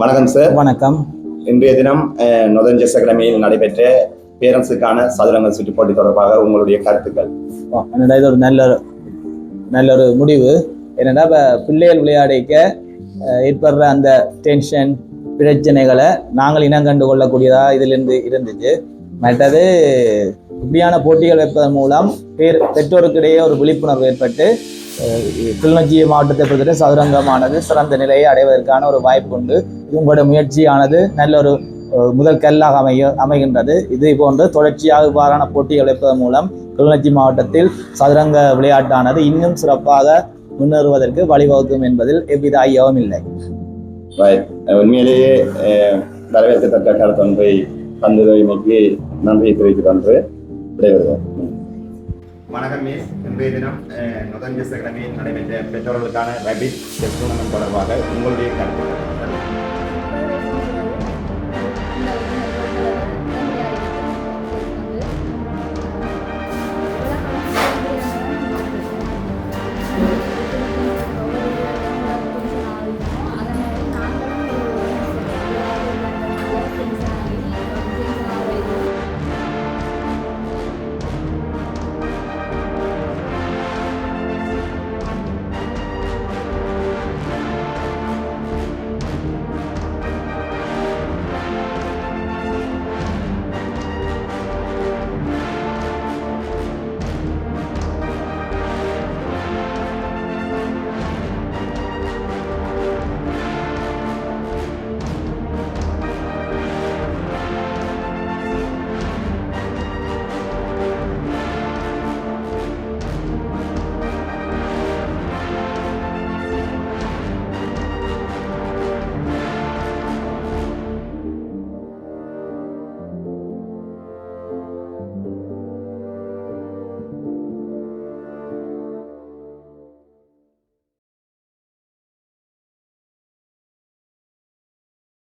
வணக்கம் சார். வணக்கம். இன்றைய தினம் நொதன் செஸ் அகாடமியில் நடைபெற்ற பேரண்ட்ஸுக்கான சதுரங்க சுற்று போட்டி தொடர்பாக உங்களுடைய கருத்துக்கள். என்னடா இது ஒரு நல்ல ஒரு முடிவு. என்னடா இப்போ பிள்ளைகள் விளையாடிக்க ஏற்படுற அந்த டென்ஷன் பிரச்சனைகளை நாங்கள் இனங்கண்டு கொள்ளக்கூடியதாக இதிலிருந்து இருந்துச்சு. மற்றது இப்படியான போட்டிகள் வைப்பதன் மூலம் பெற்றோருக்கிடையே ஒரு விழிப்புணர்வு ஏற்பட்டு கிளிநொச்சி மாவட்டத்தை பொறுத்தவரை சதுரங்கமானது சிறந்த நிலையை அடைவதற்கான ஒரு வாய்ப்பு உண்டு. உங்களோட முயற்சியானது நல்ல ஒரு முதல் கல்லாக அமைகின்றது. இது போன்று தொடர்ச்சியாக இவ்வாறான போட்டிகள் வைப்பதன் மூலம் கிளிநொச்சி மாவட்டத்தில் சதுரங்க விளையாட்டானது இன்னும் சிறப்பாக முன்னேறுவதற்கு வழிவகுக்கும் என்பதில் எவ்வித ஐயமும் இல்லை. உண்மையிலேயே வரவேற்கத்தக்க கருத்தொன்றை தந்தமைக்கு நன்றியை தெரிவித்துக் கொண்டு விடைபெறுவோம். வணக்கம் மிஸ். இன்றைய தினம் நொதன் செஸ் அகாடமியில் நடைபெற்ற பெற்றோர்களுக்கான ரேபிட் செஸ் டூர்னமெண்ட் தொடர்பாக உங்களுடைய கருத்து.